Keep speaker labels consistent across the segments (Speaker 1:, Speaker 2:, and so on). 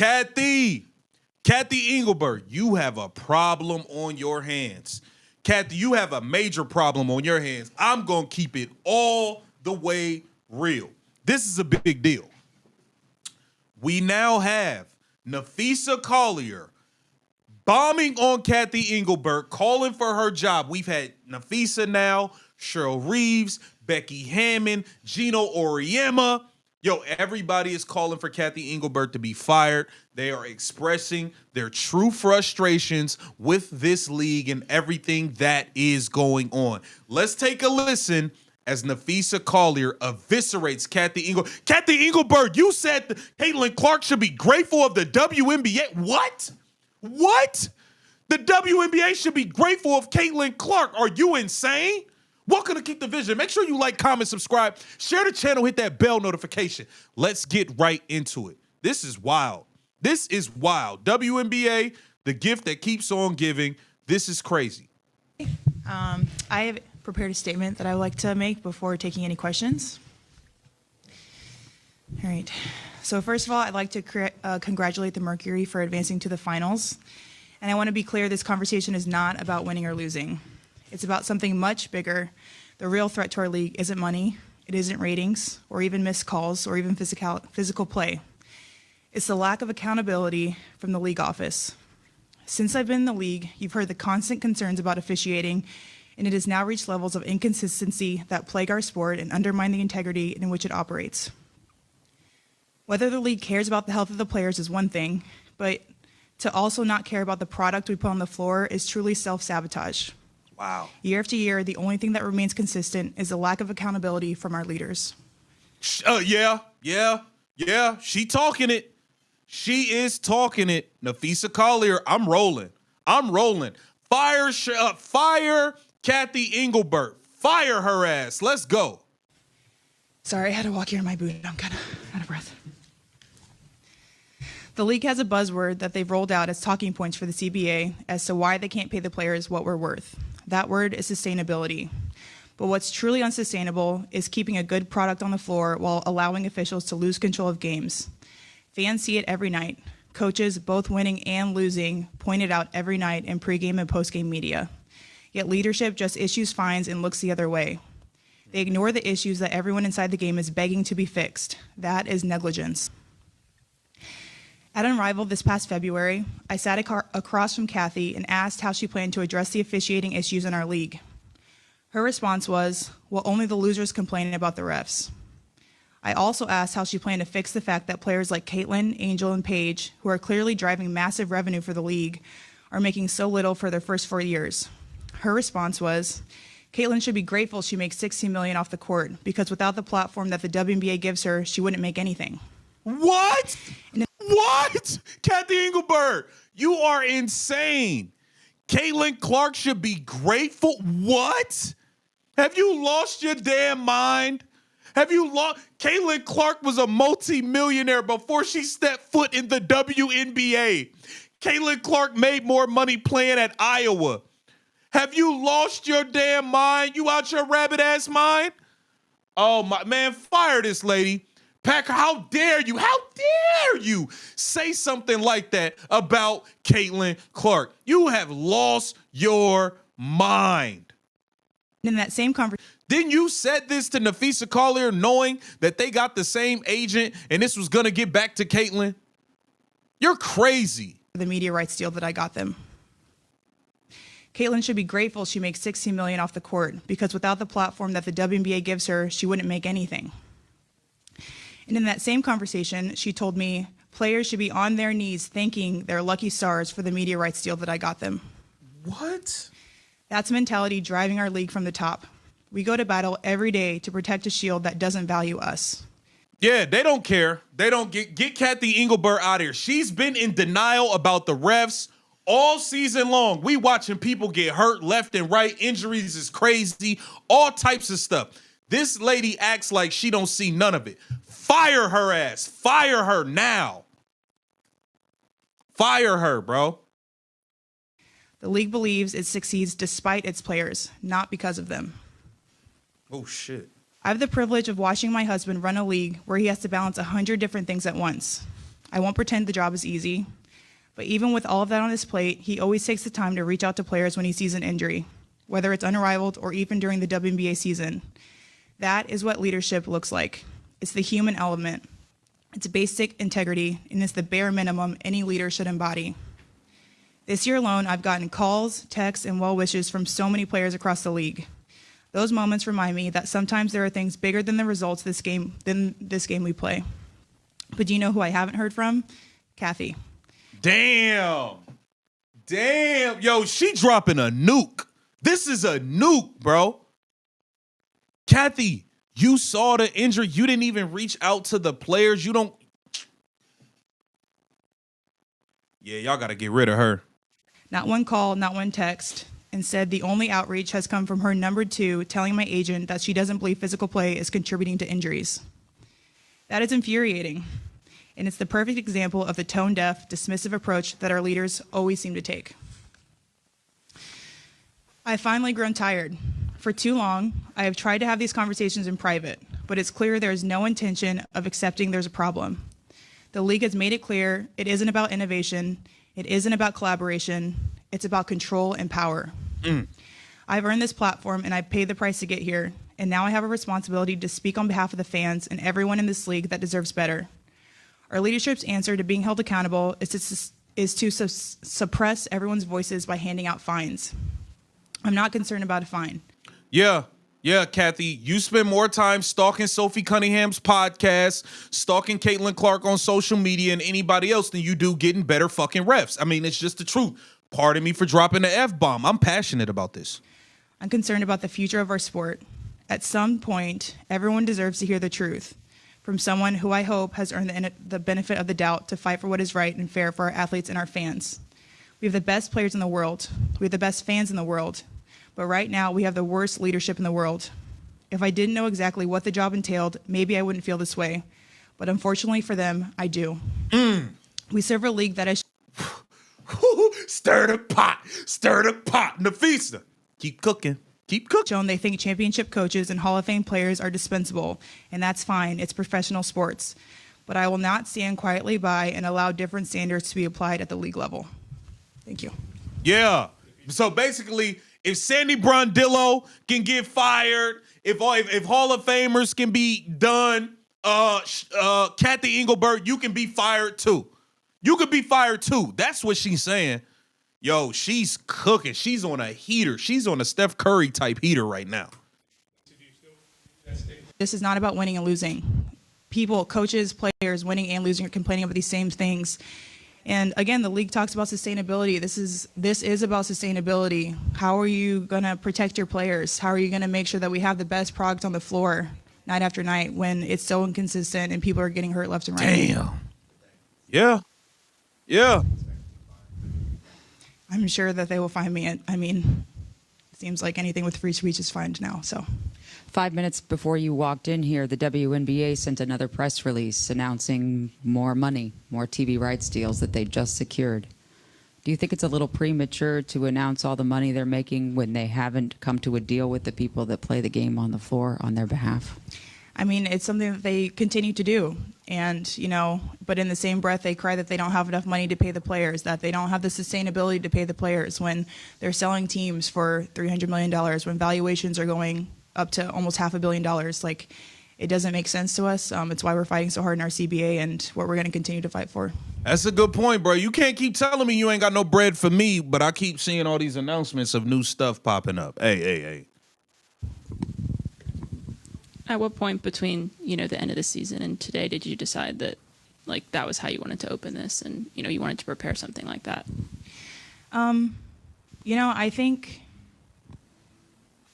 Speaker 1: Cathy Engelbert, you have a problem on your hands. Cathy, you have a major problem on your hands. I'm going to keep it all the way real. This is a big deal. We now have Napheesa Collier bombing on Cathy Engelbert, calling for her job. We've had Napheesa now, Cheryl Reeves, Becky Hammond, Gino Auriemma. Yo, everybody is calling for Cathy Engelbert to be fired. They are expressing their true frustrations with this league and everything that is going on. Let's take a listen as Napheesa Collier eviscerates Cathy Engelbert. Cathy Engelbert, you said Caitlin Clark should be grateful of the WNBA. What? What? The WNBA should be grateful of Caitlin Clark. Are you insane? Welcome to Kick the Vision. Make sure you like, comment, subscribe, share the channel, hit that bell notification. Let's get right into it. This is wild. This is wild. WNBA, the gift that keeps on giving. This is crazy.
Speaker 2: I have prepared a statement that I would like to make before taking any questions. All right. So first of all, I'd like to congratulate the Mercury for advancing to the finals. And I want to be clear, this conversation is not about winning or losing. It's about something much bigger. The real threat to our league isn't money, it isn't ratings, or even missed calls, or even physical play. It's the lack of accountability from the league office. Since I've been in the league, you've heard the constant concerns about officiating, and it has now reached levels of inconsistency that plague our sport and undermine the integrity in which it operates. Whether the league cares about the health of the players is one thing, but to also not care about the product we put on the floor is truly self-sabotage.
Speaker 1: Wow.
Speaker 2: Year after year, the only thing that remains consistent is the lack of accountability from our leaders.
Speaker 1: Yeah. She talking it. She is talking it. Napheesa Collier, I'm rolling. Fire Cathy Engelbert. Fire her ass. Let's go.
Speaker 2: Sorry, I had to walk here in my boot. I'm kind of out of breath. The league has a buzzword that they've rolled out as talking points for the CBA as to why they can't pay the players what we're worth. That word is sustainability. But what's truly unsustainable is keeping a good product on the floor while allowing officials to lose control of games. Fans see it every night. Coaches, both winning and losing, point it out every night in pregame and postgame media. Yet leadership just issues fines and looks the other way. They ignore the issues that everyone inside the game is begging to be fixed. That is negligence. At Unrivaled this past February, I sat across from Cathy and asked how she planned to address the officiating issues in our league. Her response was, well, only the losers complain about the refs. I also asked how she planned to fix the fact that players like Caitlin, Angel, and Paige, who are clearly driving massive revenue for the league, are making so little for their first 4 years. Her response was, Caitlin should be grateful she makes $16 million off the court, because without the platform that the WNBA gives her, she wouldn't make anything.
Speaker 1: What? What? Cathy Engelbert, you are insane. Caitlin Clark should be grateful. What? Have you lost your damn mind? Have you lost? Caitlin Clark was a multi-millionaire before she stepped foot in the WNBA. Caitlin Clark made more money playing at Iowa. Have you lost your damn mind? You out your rabbit ass mind? Oh my man, fire this lady. Packer, how dare you say something like that about Caitlin Clark? You have lost your mind.
Speaker 2: In that same conversation,
Speaker 1: Didn't you set this to Napheesa Collier knowing that they got the same agent and this was going to get back to Caitlin? You're crazy.
Speaker 2: the media rights deal that I got them. Caitlin should be grateful she makes $16 million off the court, because without the platform that the WNBA gives her, she wouldn't make anything. And in that same conversation, she told me players should be on their knees thanking their lucky stars for the media rights deal that I got them.
Speaker 1: What?
Speaker 2: That's a mentality driving our league from the top. We go to battle every day to protect a shield that doesn't value us.
Speaker 1: Yeah, they don't care. They don't get Cathy Engelbert out of here. She's been in denial about the refs all season long. We watching people get hurt left and right. Injuries is crazy. All types of stuff. This lady acts like she don't see none of it. Fire her ass. Fire her now. Fire her, bro.
Speaker 2: The league believes it succeeds despite its players, not because of them.
Speaker 1: Oh, shit.
Speaker 2: I have the privilege of watching my husband run a league where he has to balance 100 different things at once. I won't pretend the job is easy, but even with all of that on his plate, he always takes the time to reach out to players when he sees an injury, whether it's unrivaled or even during the WNBA season. That is what leadership looks like. It's the human element. It's basic integrity, and it's the bare minimum any leader should embody. This year alone, I've gotten calls, texts, and well wishes from so many players across the league. Those moments remind me that sometimes there are things bigger than the results than this game we play. But do you know who I haven't heard from? Cathy.
Speaker 1: Damn. Yo, she dropping a nuke. This is a nuke, bro. Cathy, you saw the injury. You didn't even reach out to the players. You don't. Yeah, y'all got to get rid of her.
Speaker 2: Not one call, not one text. Instead, the only outreach has come from her number 2 telling my agent that she doesn't believe physical play is contributing to injuries. That is infuriating, and it's the perfect example of the tone-deaf, dismissive approach that our leaders always seem to take. I've finally grown tired. For too long, I have tried to have these conversations in private, but it's clear there is no intention of accepting there's a problem. The league has made it clear it isn't about innovation, it isn't about collaboration, it's about control and power. I've earned this platform and I've paid the price to get here, and now I have a responsibility to speak on behalf of the fans and everyone in this league that deserves better. Our leadership's answer to being held accountable is to suppress everyone's voices by handing out fines. I'm not concerned about a fine.
Speaker 1: Yeah, Cathy, you spend more time stalking Sophie Cunningham's podcast, stalking Caitlin Clark on social media and anybody else than you do getting better fucking refs. I mean, it's just the truth. Pardon me for dropping the F-bomb. I'm passionate about this.
Speaker 2: I'm concerned about the future of our sport. At some point, everyone deserves to hear the truth from someone who I hope has earned the benefit of the doubt to fight for what is right and fair for our athletes and our fans. We have the best players in the world. We have the best fans in the world. But right now, we have the worst leadership in the world. If I didn't know exactly what the job entailed, maybe I wouldn't feel this way. But unfortunately for them, I do. We serve a league that has
Speaker 1: Stir the pot. Napheesa, keep cooking.
Speaker 2: shown they think championship coaches and Hall of Fame players are dispensable, and that's fine. It's professional sports. But I will not stand quietly by and allow different standards to be applied at the league level. Thank you.
Speaker 1: Yeah. So basically, if Sandy Brondillo can get fired, if Hall of Famers can be done, Cathy Engelbert, you can be fired too. You could be fired too. That's what she's saying. Yo, she's cooking. She's on a heater. She's on a Steph Curry type heater right now.
Speaker 2: This is not about winning and losing. People, coaches, players, winning and losing are complaining about these same things. And again, the league talks about sustainability. This is about sustainability. How are you going to protect your players? How are you going to make sure that we have the best product on the floor night after night when it's so inconsistent and people are getting hurt left and right?
Speaker 1: Damn. Yeah.
Speaker 2: I'm sure that they will find me. I mean, it seems like anything with free speech is fine now. So,
Speaker 3: 5 minutes before you walked in here, the WNBA sent another press release announcing more money, more TV rights deals that they just secured. Do you think it's a little premature to announce all the money they're making when they haven't come to a deal with the people that play the game on the floor on their behalf?
Speaker 2: I mean, it's something that they continue to do. And, but in the same breath, they cry that they don't have enough money to pay the players, that they don't have the sustainability to pay the players when they're selling teams for $300 million, when valuations are going up to almost $500 million. Like, it doesn't make sense to us. It's why we're fighting so hard in our CBA and what we're going to continue to fight for.
Speaker 1: That's a good point, bro. You can't keep telling me you ain't got no bread for me, but I keep seeing all these announcements of new stuff popping up. Hey.
Speaker 4: At what point between, the end of the season and today did you decide that, that was how you wanted to open this and, you wanted to prepare something like that?
Speaker 2: I think,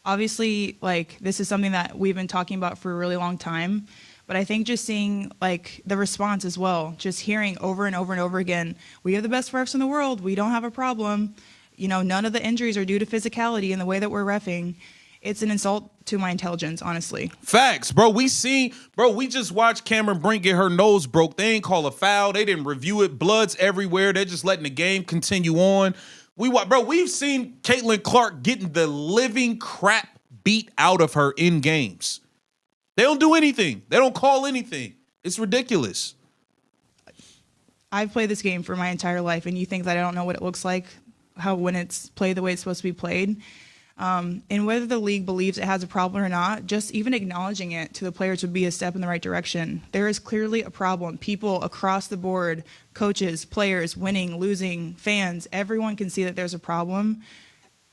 Speaker 2: obviously, this is something that we've been talking about for a really long time. But I think just seeing, the response as well, just hearing over and over and over again, we have the best refs in the world. We don't have a problem. None of the injuries are due to physicality in the way that we're reffing. It's an insult to my intelligence, honestly.
Speaker 1: Facts, bro. We just watched Cameron Brink get her nose broke. They ain't call a foul. They didn't review it. Blood's everywhere. They're just letting the game continue on. We've seen Caitlin Clark getting the living crap beat out of her in games. They don't do anything. They don't call anything. It's ridiculous.
Speaker 2: I've played this game for my entire life, and you think that I don't know what it looks like, how when it's played the way it's supposed to be played. And whether the league believes it has a problem or not, just even acknowledging it to the players would be a step in the right direction. There is clearly a problem. People across the board, coaches, players, winning, losing, fans, everyone can see that there's a problem.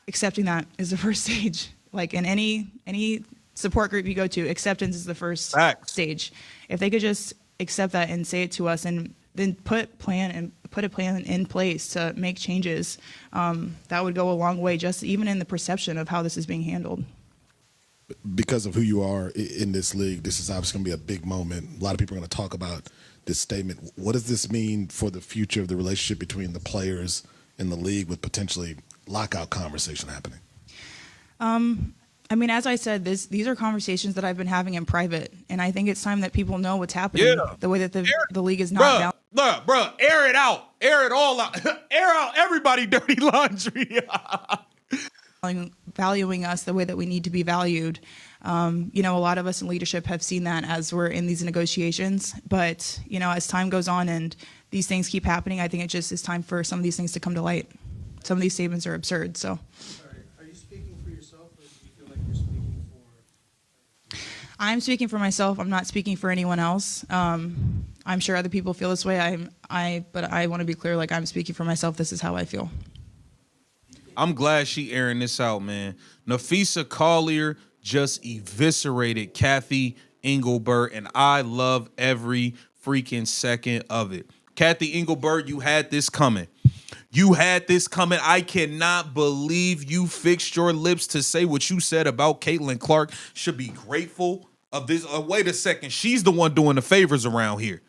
Speaker 2: Accepting that is the first stage. Like in any support group you go to, acceptance is the first
Speaker 1: Facts.
Speaker 2: stage. If they could just accept that and say it to us, and then put a plan in place to make changes, that would go a long way, just even in the perception of how this is being handled.
Speaker 5: Because of who you are in this league, this is obviously going to be a big moment. A lot of people are going to talk about this statement. What does this mean for the future of the relationship between the players and the league, with potentially lockout conversation happening?
Speaker 2: I mean, as I said, these are conversations that I've been having in private, and I think it's time that people know what's happening.
Speaker 1: Yeah.
Speaker 2: The way that the league is not down.
Speaker 1: Bruh, air it out. Air it all out. Air out everybody dirty laundry.
Speaker 2: Valuing us the way that we need to be valued. You know, a lot of us in leadership have seen that as we're in these negotiations. But, you know, as time goes on and these things keep happening, I think it just is time for some of these things to come to light. Some of these statements are absurd. So
Speaker 6: Sorry, are you speaking for yourself, or do you feel like you're speaking for?
Speaker 2: I'm speaking for myself. I'm not speaking for anyone else. I'm sure other people feel this way. But I want to be clear, like, I'm speaking for myself. This is how I feel.
Speaker 1: I'm glad she airing this out, man. Napheesa Collier just eviscerated Cathy Engelbert, and I love every freaking second of it. Cathy Engelbert, you had this coming. You had this coming. I cannot believe you fixed your lips to say what you said about Caitlin Clark. Should be grateful of this. Wait a second. She's the one doing the favors around here.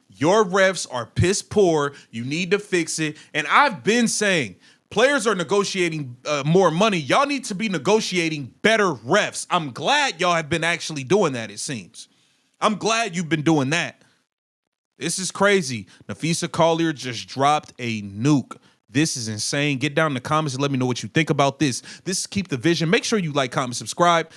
Speaker 1: Your refs are piss poor. You need to fix it. And I've been saying, players are negotiating more money. Y'all need to be negotiating better refs. I'm glad y'all have been actually doing that, it seems. I'm glad you've been doing that. This is crazy. Napheesa Collier just dropped a nuke. This is insane. Get down in the comments and let me know what you think about this. This is Keep the Vision. Make sure you like, comment, subscribe.